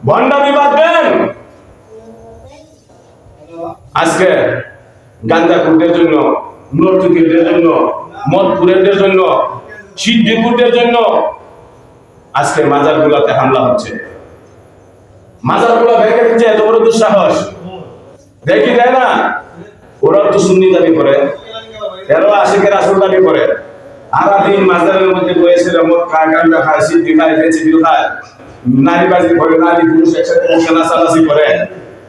ভণ্ডামি বাদ দেন। আজকে গাঁজাখুরদের জন্য, নর্তকীদের জন্য, মদপুরের জন্য, সিদ্ধিপুরদের জন্য আজকে মাজারগুলোতে হামলা হচ্ছে। মাজারগুলো ভেঙে দিচ্ছে, এত বড় দুঃসাহস দেখি দেয় না। ওরা তো সুন্নি দাবি করে, এরাও আশিকের আসল দাবি করে। আর দিন মাজারের মধ্যে বসে মদ খায়, গাঁজা খায়, সিদ্ধি খায়, ফেন্সিডিল খায়, নারীবাজি করে, নারী পুরুষ একসাথে বসে নাচানাচি করে।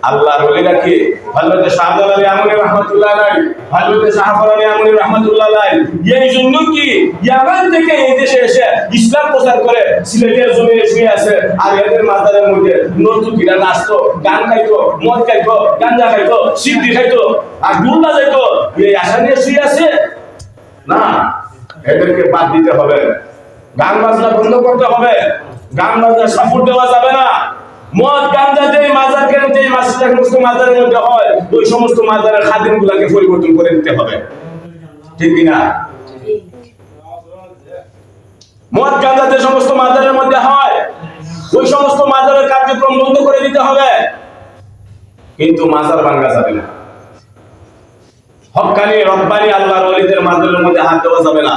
আল্লাহর ওলিরা কি হযরত শাহজালাল আলী আমনী রাহমাতুল্লাহ আলাইহি, হযরত শাহফর আলী আমনী রাহমাতুল্লাহ আলাইহি এই জন্য কি ইয়ামান থেকে এই দেশে এসে ইসলাম প্রচার করে সিলেটের জমিনে শুয়ে আছে। আর এদের মাজারের মধ্যে নর্তকীরা নাচতো, গান গাইতো, মদ খাইতো, গাঁজা খাইতো, সিদ্ধি খাইতো, আর ডুল বাজাইতো। এই আশা নিয়ে শুয়ে আছে না। এদেরকে বাদ দিতে হবে, গান বাজনা বন্ধ করতে হবে, গান বাজনা সাপোর্ট দেওয়া যাবে না। মদ গাঁজা যেই মাজার কেন, যেই সমস্ত মাজারের মধ্যে হয়, ওই সমস্ত মাজারের খাদিমগুলোকে পরিবর্তন করে দিতে হবে, ঠিক কিনা? মদ গাঁজা যে সমস্ত মাজারের মধ্যে হয়, ওই সমস্ত মাজারের কার্যক্রম বন্ধ করে দিতে হবে। কিন্তু মাজার ভাঙা যাবে না। হক্কানি রব্বানি আল্লাহর ওলিদের মাজারের মধ্যে হাত দেওয়া যাবে না।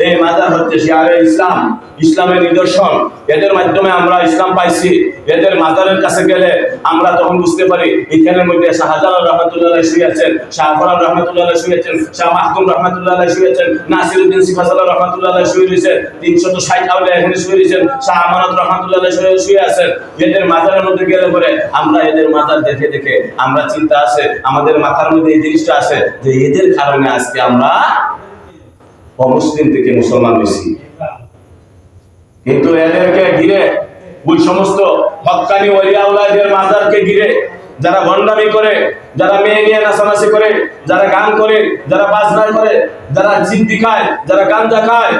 এই মাজার হচ্ছে শিয়ারে ইসলাম, ইসলামের নিদর্শন। এদের মাধ্যমে আমরা ইসলাম পাইছি। এদের মাজারের কাছে গেলে আমরা তখন বুঝতে পারি এখানের মধ্যে শাহজালাল রহমাতুল্লাহ আলাইহি শুয়েছেন, শাহফরান রহমাতুল্লাহ আলাইহি শুয়েছেন, শাহ মাহমুদ রহমাতুল্লাহ আলাইহি শুয়েছেন, নাসিরউদ্দিন সিফাতুল্লাহ রহমাতুল্লাহ আলাইহি শুয়ে রয়েছেন, 360 আউলিয়া এখানে শুয়ে রয়েছেন, শাহ আমানত রহমাতুল্লাহ আলাইহি শুয়ে আছেন। এদের মাজারের মধ্যে গেলে পরে আমরা এদের মাজার দেখে দেখে আমরা চিন্তা আছে, আমাদের মাথার মধ্যে এই জিনিসটা আছে যে এদের কারণে আজকে আমরা অমুসলিম থেকে মুসলমান হয়েছি। কিন্তু এদেরকে ঘিরে ওই সমস্ত হক্কানি ওলিয়াউল্লাহদের মাজারকে ঘিরে যারা ভণ্ডামি করে, যারা মেয়ে নিয়ে নাচানাচি করে, যারা গান করে, যারা বাজনা করে, যারা সিদ্ধি খায়, যারা গাঁজা খায়,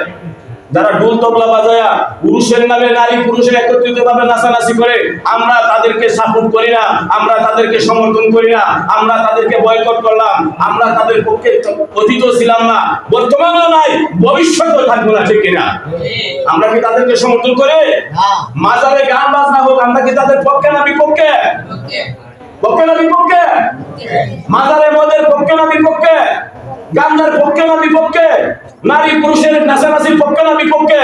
যারা ঢোল তবলা বাজায়া পুরুষের নামে নারী পুরুষের একত্রিত ভাবে নাচানাচি করে, আমরা তাদেরকে সাপোর্ট করি না, আমরা তাদেরকে সমর্থন করি না, আমরা তাদেরকে বয়কট করলাম। আমরা তাদের পক্ষে অতীত ছিলাম না, বর্তমানেও নাই, ভবিষ্যতেও থাকবো না, ঠিক কিনা? আমরা কি তাদেরকে সমর্থন করি? মাজারে গান বাজনা হোক, আমরা কি তাদের পক্ষে না বিপক্ষে? পক্ষে না বিপক্ষে? মাজারে মদের পক্ষে না বিপক্ষে? গান্ধার পক্ষে না বিপক্ষে? নারী পুরুষের নাচানাচির পক্ষে না বিপক্ষে?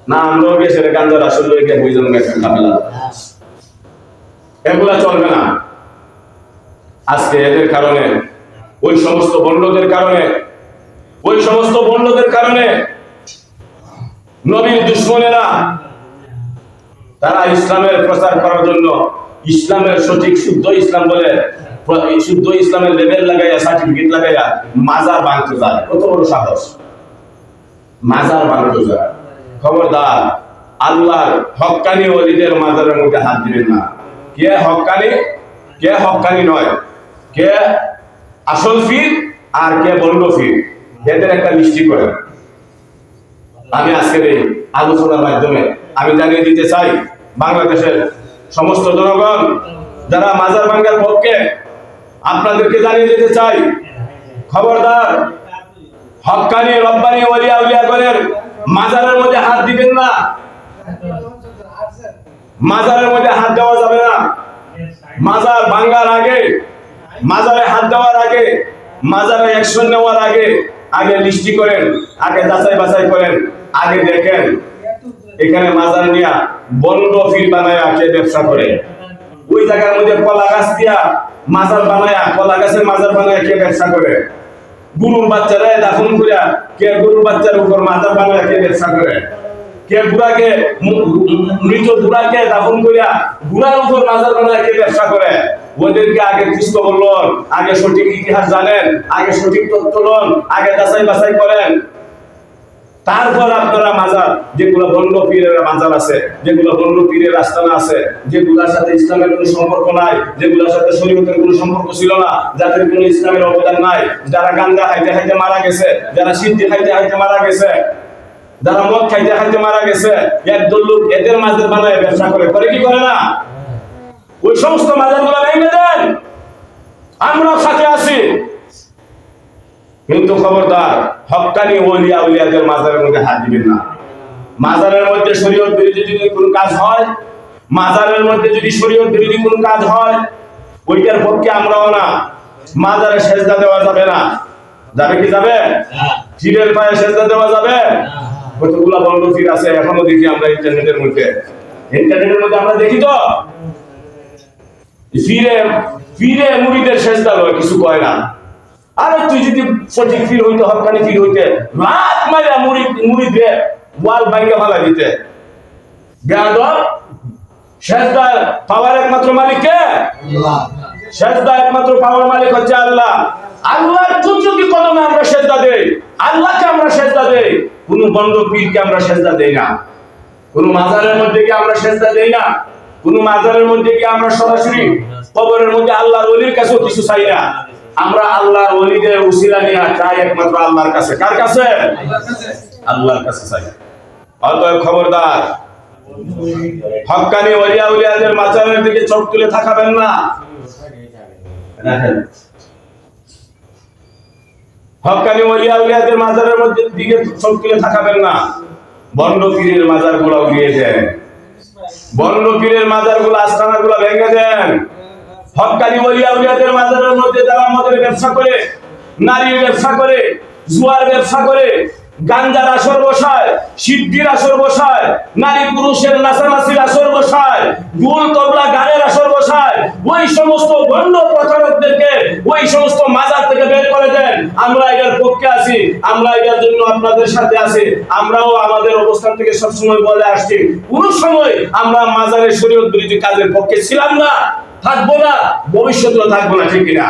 না, আমরাও গেছে গান্ধার আসলে বুঝলাম এগুলা চলবে না। আজকে এদের কারণে, ওই সমস্ত বন্ডদের কারণে, ওই সমস্ত বন্ডদের কারণে নবীর দুশমনেরা তারা ইসলামের প্রচার করার জন্য ইসলামের সঠিক শুদ্ধ ইসলাম বলে শুদ্ধ ইসলামের লেবেল লাগাইয়া, সার্টিফিকেট লাগাইয়া মাজার ভাঙতে যায়। কত বড় সাহস! মাজার ভাঙতে যায়। খবরদার, আল্লাহর হক্কানি ওলিদের মাজারের মধ্যে হাত দিবেন না। কে হক্কানি, কে হক্কানি নয়, কে আসল ফির আর কে বন্ড ফির, এদের একটা লিস্টি করেন। আমি আজকের এই আলোচনার মাধ্যমে আমি জানিয়ে দিতে চাই বাংলাদেশের সমস্ত জনগণ যারা মাজার ভাঙার পক্ষে, আপনাদেরকে জানিয়ে দিতে চাই, খবরদার, হক্কানি রব্বানি ওলিয়া উলিয়াগণের মাজারের মধ্যে হাত দিবেন না। মাজারের মধ্যে হাত দেওয়া যাবে না। মাজার ভাঙার আগে, মাজারে হাত দেওয়ার আগে, মাজারে অ্যাকশন নেওয়ার আগে আগে লিস্টি করেন, আগে যাচাই বাছাই করেন, আগে দেখেন এখানে মাজার নিয়া বন্ড ফির বানায়া কে ব্যবসা করে। ওই জায়গার মধ্যে কলা গাছ দিয়া মাজার বানায়া, কলা গাছের মাজার বানায়া কে ব্যবসা করে। গরুর বাচ্চারা দাফন করিয়া কে গরুর বাচ্চার উপর মাজার বানায়া কে ব্যবসা করে। কে বুড়াকে, মৃত বুড়াকে দাফন করিয়া বুড়ার উপর মাজার বানায়া কে ব্যবসা করে। ওদেরকে আগে খুঁজতে বললেন, আগে সঠিক ইতিহাস জানেন, আগে সঠিক তথ্য লন, আগে যাচাই বাছাই করেন। তারপর আপনারা মাজার, যেগুলো বন্ড পীরের মাজার আছে, যেগুলো বন্ড পীরের আস্তানা আছে, যেগুলোর সাথে ইসলামের কোনো সম্পর্ক নাই, যেগুলোর সাথে শরীয়তের কোনো সম্পর্ক ছিল না, যাদের কোনো ইসলামের অবদান নাই, যারা গাঁজা খাইতে খাইতে মারা গেছে, যারা সিদ্ধি খাইতে খাইতে মারা গেছে, যারা মদ খাইতে খাইতে মারা গেছে, একদল লোক এদের মাজার বানায় ব্যবসা করে, করে কি করে না? ওই সমস্ত মাজারগুলো ভেঙে দেন, আমরা সাথে আছি। কিন্তু খবরদার, হক্কানি ওলিয়া উলিয়াদের মাজারের মধ্যে হাত দিবেন না। মাজারের মধ্যে শরীয়ত বিরোধী যদি কোনো কাজ হয়, মাজারের মধ্যে যদি শরীয়ত বিরোধী কোনো কাজ হয়, ওইটার পক্ষে আমরাও না। মাজারে সেজদা দেওয়া যাবে না। যাবে কি যাবে? পীরের পায়ে সেজদা দেওয়া যাবে? কতগুলা বন্ধ পীর আছে এখনো দেখি আমরা ইন্টারনেটের মধ্যে আমরা দেখি তো পীরে মুরিদের সেজদা লয়, কিছু কয় না। আরে তুই যদি সঠিক পীর হইতে, হক্কানি পীর হইতে, লাত মাইরা মুরিদ রে ওয়াল ভাঙ্গা ফালা দিতে। বেয়াদব, সেজদা পাওয়ার একমাত্র মালিক কে? আল্লাহ। সেজদা একমাত্র পাওয়ার মালিক হচ্ছে আল্লাহ। আল্লাহর কুদরতি কদমে আমরা সেজদা দেই, আল্লাহকে আমরা সেজদা দেই। কোন বন্ধ পীরকে আমরা সেজদা দেই না। কোন মাজারের মধ্যে কি আমরা সেজদা দেই না। কোন মাজারের মধ্যে কি আমরা সরাসরি কবরের মধ্যে আল্লাহর ওলির কাছে কিছু চাই না। আমরা আল্লাহর ওলিদের উসিলা নিয়ে চাই একমাত্র আল্লাহর কাছে। কার কাছে? আল্লাহর কাছে চাই। অতএব খবরদার, হক্কানি ওলিয়া উলিয়াদের মাজারের দিকে চোখ তুলে তাকাবেন না। হক্কানি ওলিয়া উলিয়াদের মাজারের মধ্যে দিকে চোখ তুলে তাকাবেন না। বন্ড পীরের মাজারগুলো উড়িয়ে দেন, বন্ড পীরের মাজারগুলো, আস্তানাগুলো ভেঙে দেন। হক্কানি ওলিয়া উলিয়াদের মাজারের মধ্যে যারা মদের ব্যবসা করে, নারীর ব্যবসা করে, জুয়ার ব্যবসা করে, গাঞ্জার আসর বসায়, সিদ্ধির আসর বসায়, নারী পুরুষের নাচানাচির আসর বসায়, ঢোল তবলা গানের আসর বসায়, ওই সমস্ত বন্ড প্রচারকদেরকে ওই সমস্ত মাজার থেকে বের করে দেন। আমরা এটার পক্ষে আছি, আমরা এটার জন্য আপনাদের সাথে আছি। আমরাও আমাদের অবস্থান থেকে সবসময় বলে আসছি, কোন সময় আমরা মাজারের শরীয়ত বিরোধী কাজের পক্ষে ছিলাম না, থাকবো না, ভবিষ্যতেও থাকবো না। ঠিক কিনা?